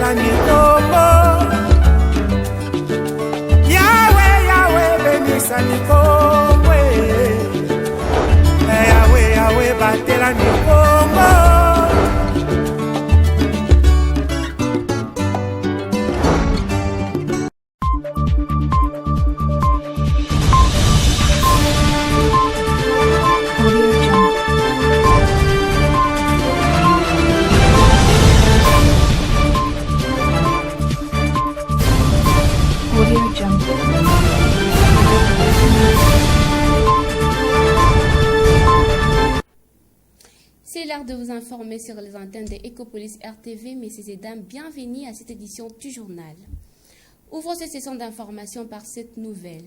batela mikongo. Yahweh, Yahweh, benisa mikongo. Yahweh, Yahweh, batela mikongo. C'est l'heure de vous informer sur les antennes de Ecopolis RTV. Messieurs et dames, bienvenue à cette édition du journal. Ouvrons cette session d'information par cette nouvelle.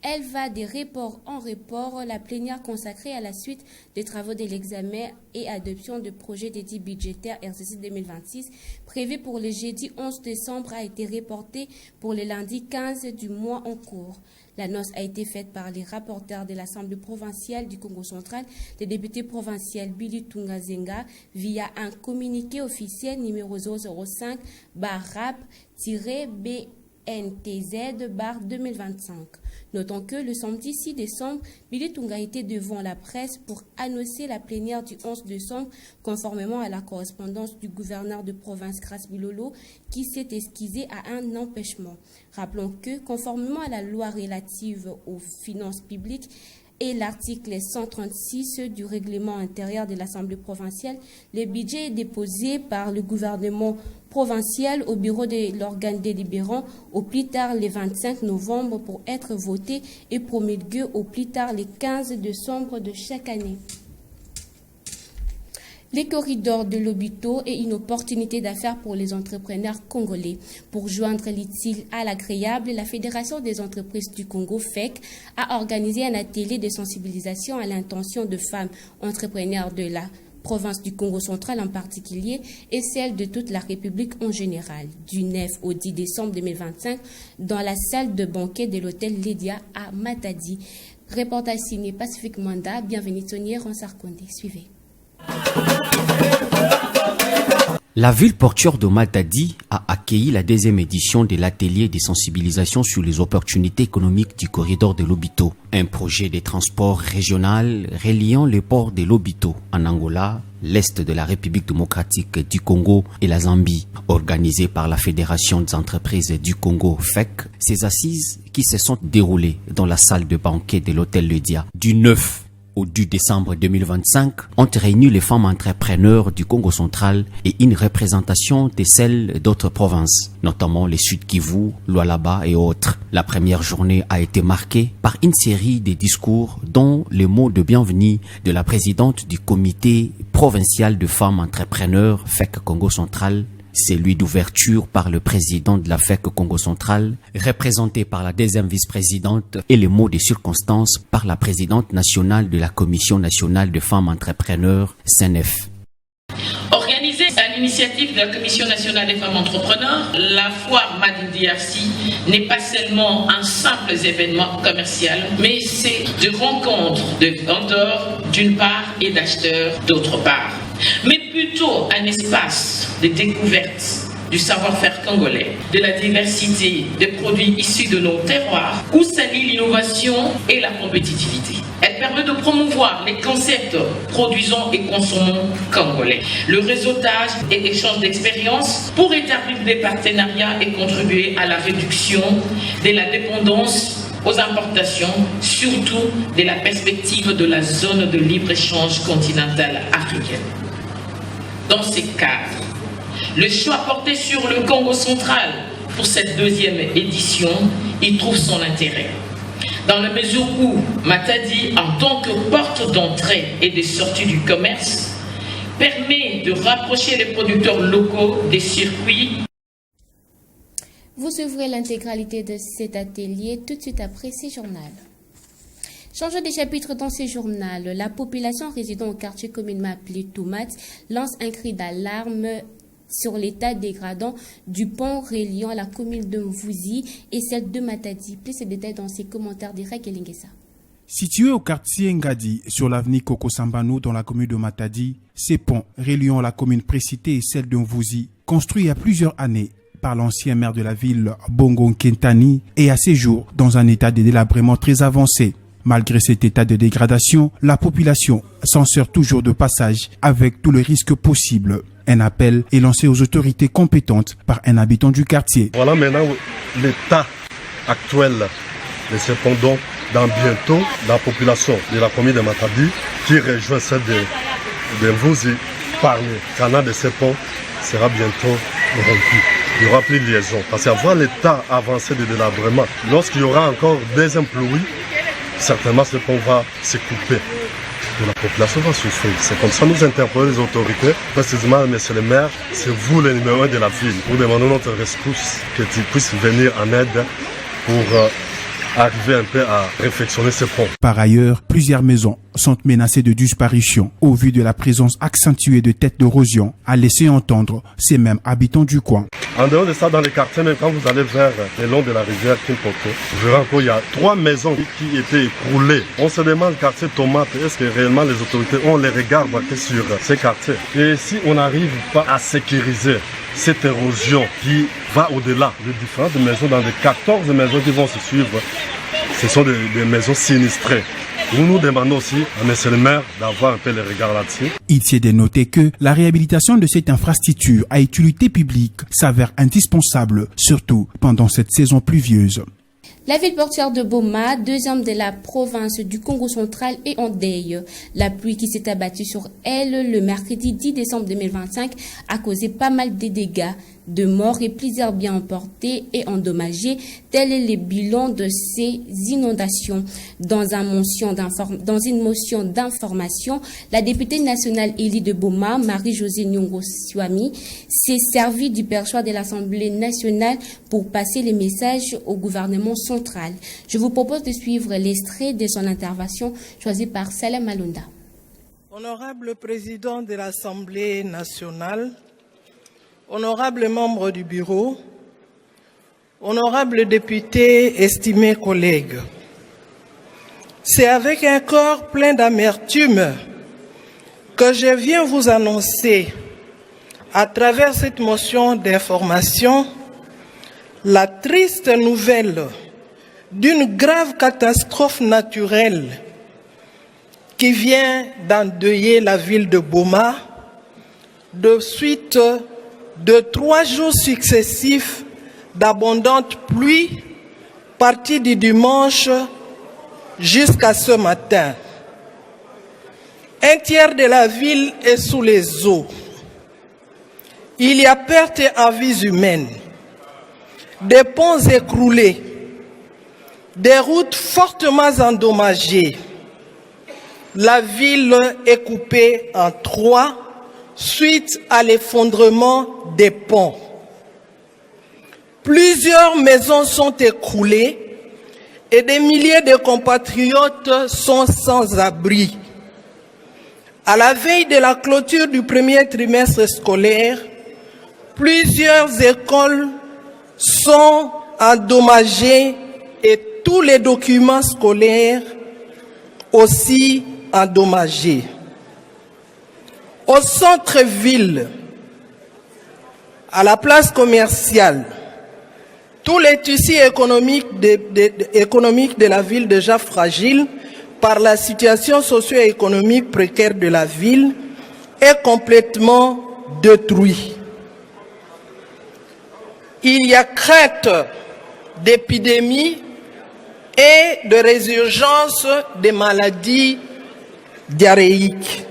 Elle va des reports en report, la plénière consacrée à la suite des travaux de l'examen et adoption de projets dédits budgétaires RCC 2026 prévu pour le jeudi 11 décembre a été reportée pour le lundi 15 du mois en cours. L'annonce a été faite par les rapporteurs de l'Assemblée provinciale du Congo central, le député provincial Billy Tungazenga, via un communiqué officiel numéro 005-BNTZ-2025. Notons que le samedi 6 décembre, Billy Tunga était devant la presse pour annoncer la plénière du 11 décembre, conformément à la correspondance du gouverneur de province Grace Bilolo, qui s'est excusé à un empêchement. Rappelons que, conformément à la loi relative aux finances publiques, et l'article 136 du règlement intérieur de l'Assemblée provinciale, le budget est déposé par le gouvernement provincial au bureau de l'organe délibérant au plus tard le 25 novembre pour être voté et promulgué au plus tard le 15 décembre de chaque année. Les corridors de l'Obito est une opportunité d'affaires pour les entrepreneurs congolais. Pour joindre l'utile à l'agréable, la Fédération des entreprises du Congo, FEC, a organisé un atelier de sensibilisation à l'intention de femmes entrepreneurs de la province du Congo central en particulier et celle de toute la République en général, du 9 au 10 décembre 2025 dans la salle de banquet de l'hôtel Lydia à Matadi. Reportage signé Pacifique Manda, bienvenue Tony Ronsarkonde. Suivez. La ville portuaire de Matadi a accueilli la deuxième édition de l'atelier de sensibilisation sur les opportunités économiques du corridor de l'Obito, un projet de transport régional reliant le port de l'Obito en Angola, l'Est de la République démocratique du Congo et la Zambie, organisé par la Fédération des entreprises du Congo, FEC. Ces assises qui se sont déroulées dans la salle de banquet de l'hôtel Lydia du 9 au 10 décembre 2025 ont réuni les femmes entrepreneurs du Congo central et une représentation de celles d'autres provinces, notamment les Sud Kivu, Lualaba et autres. La première journée a été marquée par une série de discours dont le mot de bienvenue de la présidente du comité provincial de femmes entrepreneurs FEC Congo central, celui d'ouverture par le président de la FEC Congo central, représenté par la deuxième vice-présidente, et les mots de circonstance par la présidente nationale de la Commission nationale de femmes entrepreneurs, CNF. Organisée à l'initiative de la Commission nationale des femmes entrepreneurs, la foire Madidi Arsi n'est pas seulement un simple événement commercial, mais c'est de rencontres de vendeurs d'une part et d'acheteurs d'autre part, mais plutôt un espace de découverte du savoir-faire congolais, de la diversité des produits issus de nos terroirs, où s'allie l'innovation et la compétitivité. Elle permet de promouvoir les concepts produisons et consommons congolais, le réseautage et échange d'expériences pour établir des partenariats et contribuer à la réduction de la dépendance aux importations, surtout de la perspective de la zone de libre-échange continentale africaine. Dans ces cadres, le choix porté sur le Congo central pour cette deuxième édition y trouve son intérêt. Dans la mesure où Matadi, en tant que porte d'entrée et de sortie du commerce, permet de rapprocher les producteurs locaux des circuits. Vous suivrez l'intégralité de cet atelier tout de suite après ce journal. Changeons de chapitre dans ce journal. La population résidant au quartier communément appelé Toumat lance un cri d'alarme sur l'état dégradant du pont reliant la commune de Mvouzi et celle de Matadi. Plus de détails dans ces commentaires directs et Lingesa. Situé au quartier Ngadi, sur l'avenue Koko Sambano dans la commune de Matadi, ces ponts reliant la commune précitée et celle de Mvouzi, construits il y a plusieurs années, par l'ancien maire de la ville, Bongo Kentani, est à ces jours dans un état de délabrement très avancé. Malgré cet état de dégradation, la population s'en sert toujours de passage avec tout le risque possible. Un appel est lancé aux autorités compétentes par un habitant du quartier. Voilà maintenant l'état actuel de ces ponts. Donc, dans bientôt, la population de la commune de Matadi, qui rejoint celle de Mvouzi, par le canal de ces ponts, sera bientôt rompu. Il n'y aura plus de liaison. Parce qu'avoir l'état avancé de délabrement, lorsqu'il y aura encore des pluies, certainement ce pont va se couper. Et la population va souffrir. C'est comme ça que nous interpellons les autorités, précisément monsieur le maire, c'est vous le numéro 1 de la ville. Nous demandons notre rescousse, que tu puisses venir en aide pour arriver un peu à réfectionner ce pont. Par ailleurs, plusieurs maisons sont menacées de disparition au vu de la présence accentuée de têtes d'érosion, a laissé entendre ces mêmes habitants du coin. En dehors de ça, dans les quartiers, même quand vous allez vers le long de la rivière Kimpoto, vous verrez encore il y a 3 maisons qui étaient écroulées. On se demande, quartier Tomate, est-ce que réellement les autorités ont les regards braqués sur ces quartiers? Et si on n'arrive pas à sécuriser cette érosion qui va au-delà de différentes maisons, dans les 14 maisons qui vont se suivre, ce sont des maisons sinistrées. Nous demandons aussi à M. le maire d'avoir un peu les regards là-dessus. Il s'est de noter que la réhabilitation de cette infrastructure à utilité publique s'avère indispensable, surtout pendant cette saison pluvieuse. La ville portuaire de Boma, deuxième de la province du Congo central, est en deuil. La pluie qui s'est abattue sur elle le mercredi 10 décembre 2025 a causé pas mal de dégâts, de morts et plusieurs biens emportés et endommagés. Tel est le bilan de ces inondations. Dans une motion d'information, la députée nationale élue de Boma, Marie-Josée Nyongo Siwami, s'est servie du perchoir de l'Assemblée nationale pour passer les messages au gouvernement central. Je vous propose de suivre l'extrait de son intervention choisi par Salem Malunda. Honorable président de l'Assemblée nationale, honorables membres du bureau, honorables députés, estimés collègues, c'est avec un corps plein d'amertume que je viens vous annoncer, à travers cette motion d'information, la triste nouvelle d'une grave catastrophe naturelle qui vient d'endeuiller la ville de Boma de suite de 3 jours successifs d'abondantes pluies parties du dimanche jusqu'à ce matin. Un tiers de la ville est sous les eaux. Il y a perte en vies humaines, des ponts écroulés, des routes fortement endommagées. La ville est coupée en 3 suite à l'effondrement des ponts. Plusieurs maisons sont écroulées et des milliers de compatriotes sont sans abri. À la veille de la clôture du premier trimestre scolaire, plusieurs écoles sont endommagées et tous les documents scolaires aussi endommagés. Au centre-ville, à la place commerciale, tous les tissus économiques de la ville déjà fragiles par la situation socio-économique précaire de la ville est complètement détruit. Il y a crainte d'épidémie et de résurgence des maladies diarrhéiques.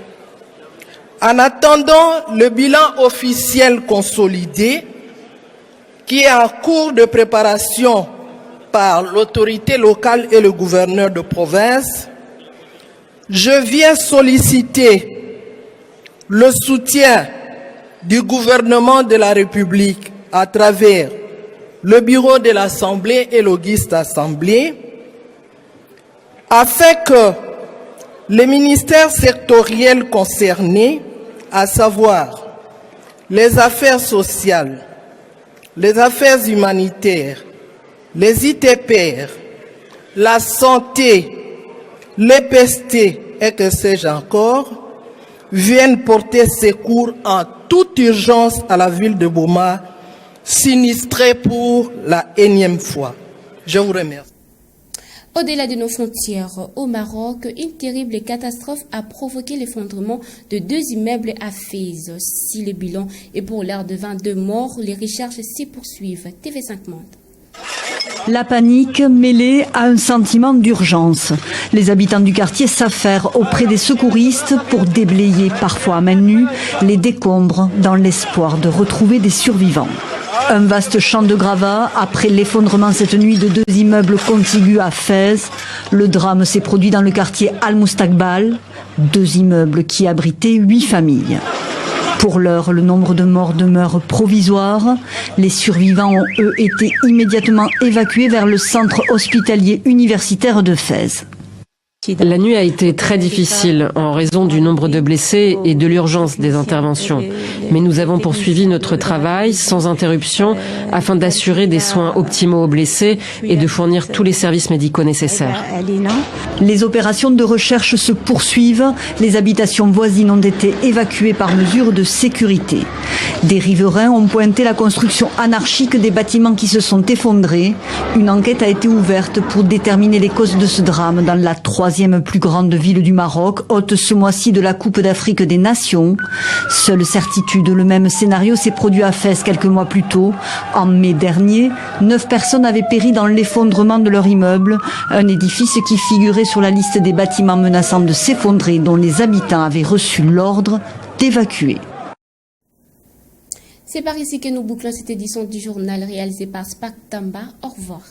En attendant le bilan officiel consolidé, qui est en cours de préparation par l'autorité locale et le gouverneur de province, je viens solliciter le soutien du gouvernement de la République à travers le bureau de l'Assemblée et l'Auguste Assemblée, afin que les ministères sectoriels concernés, à savoir les affaires sociales, les affaires humanitaires, les ITPR, la santé, les PST et que sais-je encore, viennent porter secours en toute urgence à la ville de Boma sinistrés pour la énième fois. Je vous remercie. Au-delà de nos frontières, au Maroc, une terrible catastrophe a provoqué l'effondrement de 2 immeubles à Fès. Si le bilan est pour l'heure de 22 morts, les recherches s'y poursuivent. TV5 Monde. La panique mêlée à un sentiment d'urgence. Les habitants du quartier s'affairent auprès des secouristes pour déblayer, parfois à main nue, les décombres dans l'espoir de retrouver des survivants. Un vaste champ de gravats après l'effondrement cette nuit de 2 immeubles contigus à Fès. Le drame s'est produit dans le quartier Al-Moustakbal, 2 immeubles qui abritaient 8 familles. Pour l'heure, le nombre de morts demeure provisoire. Les survivants ont, eux, été immédiatement évacués vers le centre hospitalier universitaire de Fès. La nuit a été très difficile en raison du nombre de blessés et de l'urgence des interventions. Mais nous avons poursuivi notre travail sans interruption afin d'assurer des soins optimaux aux blessés et de fournir tous les services médicaux nécessaires. Les opérations de recherche se poursuivent. Les habitations voisines ont été évacuées par mesure de sécurité. Des riverains ont pointé la construction anarchique des bâtiments qui se sont effondrés. Une enquête a été ouverte pour déterminer les causes de ce drame dans la 3e plus grande ville du Maroc, hôte ce mois-ci de la Coupe d'Afrique des Nations. Seule certitude, le même scénario s'est produit à Fès quelques mois plus tôt. En mai dernier, 9 personnes avaient péri dans l'effondrement de leur immeuble, un édifice qui figurait sur la liste des bâtiments menaçant de s'effondrer dont les habitants avaient reçu l'ordre d'évacuer. C'est par ici que nous bouclons cette édition du journal réalisé par Spak Tamba. Au revoir.